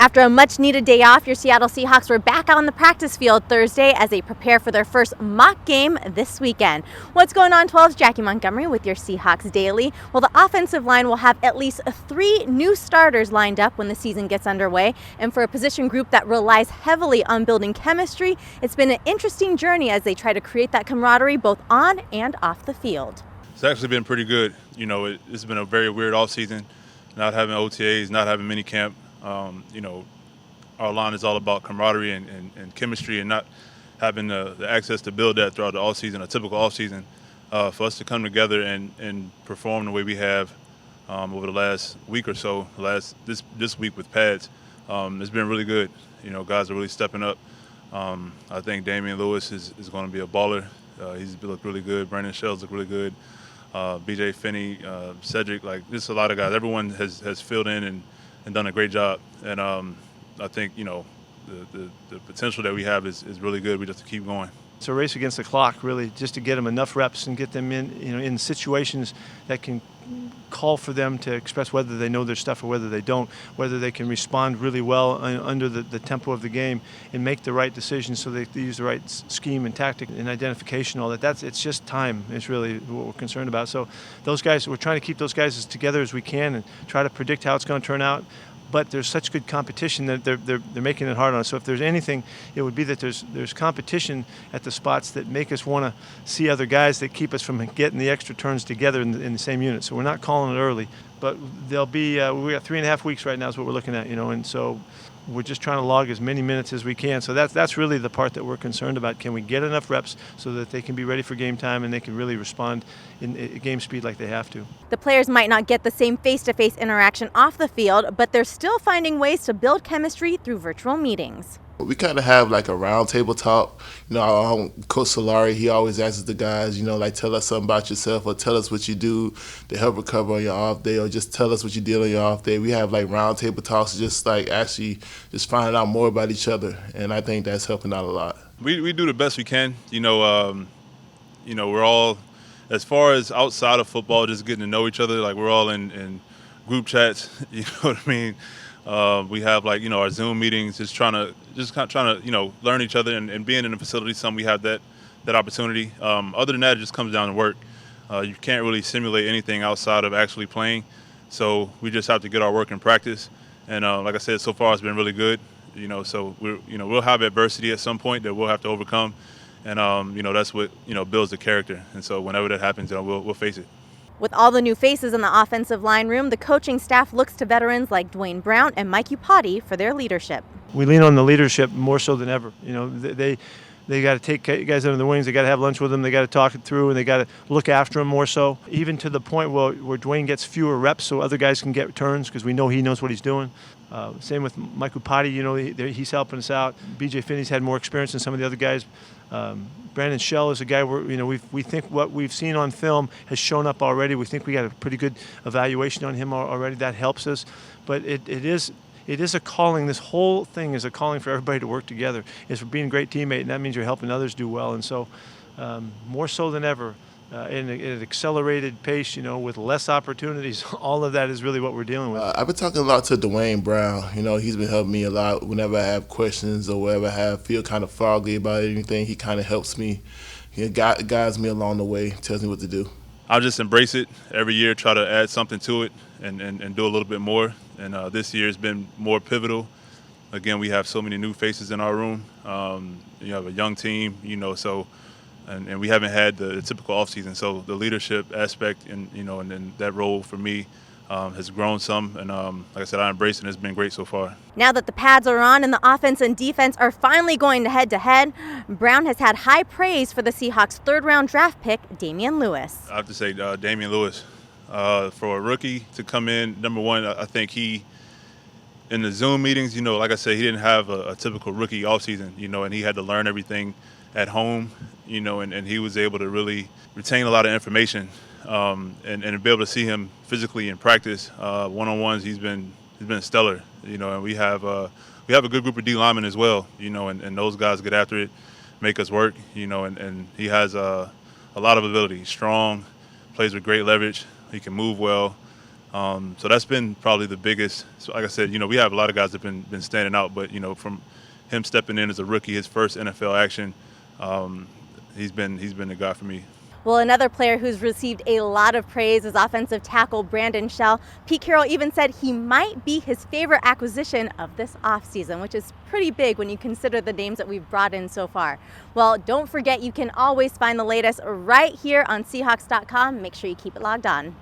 After a much-needed day off, your Seattle Seahawks were back on the practice field Thursday as they prepare for their first mock game this weekend. What's going on, 12's Jackie Montgomery with your Seahawks Daily. Well, the offensive line will have at least 3 new starters lined up when the season gets underway. And for a position group that relies heavily on building chemistry, it's been an interesting journey as they try to create that camaraderie both on and off the field. It's actually been pretty good. It's been a very weird offseason, not having OTAs, not having minicamp. Our line is all about camaraderie and chemistry, and not having the access to build that throughout the offseason, a typical offseason. For us to come together and perform the way we have over the last week or so, this week with pads, it's been really good. Guys are really stepping up. I think Damien Lewis is going to be a baller. He's looked really good. Brandon Shells look really good. BJ Finney, Cedric, just a lot of guys. Everyone has filled in and done a great job. And I think, the potential that we have is really good. We just have to keep going. It's a race against the clock, really, just to get them enough reps and get them in situations that can call for them to express whether they know their stuff or whether they don't, whether they can respond really well under the tempo of the game and make the right decisions so they use the right scheme and tactic and identification, all that. It's just time. It's really what we're concerned about. So those guys, we're trying to keep those guys as together as we can and try to predict how it's going to turn out. But there's such good competition that they're making it hard on us. So if there's anything, it would be that there's competition at the spots that make us want to see other guys that keep us from getting the extra turns together in the same unit. So we're not calling it early, but there'll be we got 3.5 weeks right now is what we're looking at, and so we're just trying to log as many minutes as we can. So that's really the part that we're concerned about. Can we get enough reps so that they can be ready for game time and they can really respond in game speed like they have to? The players might not get the same face-to-face interaction off the field, but they're still finding ways to build chemistry through virtual meetings. We kind of have like a roundtable talk. Our Coach Solari, he always asks the guys, tell us something about yourself or tell us what you do to help recover on your off day or just tell us what you did on your off day. We have like roundtable talks, just actually just finding out more about each other, and I think that's helping out a lot. We do the best we can. We're all, as far as outside of football, just getting to know each other. Like we're all in group chats. You know what I mean? We have our Zoom meetings, just trying to learn each other and being in the facility. We have that opportunity. Other than that, it just comes down to work. You can't really simulate anything outside of actually playing, so we just have to get our work in practice. And like I said, so far it's been really good. So we'll have adversity at some point that we'll have to overcome, and that's what builds the character. And so whenever that happens, we'll face it. With all the new faces in the offensive line room, the coaching staff looks to veterans like Duane Brown and Mike Upati for their leadership. We lean on the leadership more so than ever. They got to take guys under the wings. They got to have lunch with them. They got to talk it through, and they got to look after them more so. Even to the point where Duane gets fewer reps, so other guys can get turns because we know he knows what he's doing. Same with Mike Upati. He's helping us out. BJ Finney's had more experience than some of the other guys. Brandon Shell is a guy where we think what we've seen on film has shown up already. We think we got a pretty good evaluation on him already. That helps us, but it is a calling. This whole thing is a calling for everybody to work together. It's for being a great teammate, and that means you're helping others do well. And so, more so than ever, in an accelerated pace, with less opportunities, all of that is really what we're dealing with. I've been talking a lot to Duane Brown. He's been helping me a lot whenever I have questions or wherever I feel kind of foggy about anything. He kind of helps me. He guides me along the way, tells me what to do. I'll just embrace it every year, try to add something to it and do a little bit more. And this year has been more pivotal. Again, we have so many new faces in our room. You have a young team, so. And we haven't had the typical offseason, so the leadership aspect and then that role for me has grown some. And like I said, I embrace it, and it's been great so far. Now that the pads are on and the offense and defense are finally going head-to-head, Brown has had high praise for the Seahawks' third-round draft pick, Damien Lewis. I have to say Damien Lewis. For a rookie to come in, number one, I think he, in the Zoom meetings, like I said, he didn't have a typical rookie offseason, and he had to learn everything at home, and he was able to really retain a lot of information and be able to see him physically in practice. One-on-ones, he's been stellar, and we have a good group of D linemen as well, and those guys get after it, make us work, and he has a lot of ability. He's strong, plays with great leverage, he can move well. So that's been probably the biggest. So like I said, we have a lot of guys that have been standing out, but from him stepping in as a rookie, his first NFL action, he's been the guy for me. Well, another player who's received a lot of praise is offensive tackle Brandon Shell. Pete Carroll even said he might be his favorite acquisition of this offseason, which is pretty big when you consider the names that we've brought in so far. Well, don't forget you can always find the latest right here on Seahawks.com. Make sure you keep it logged on.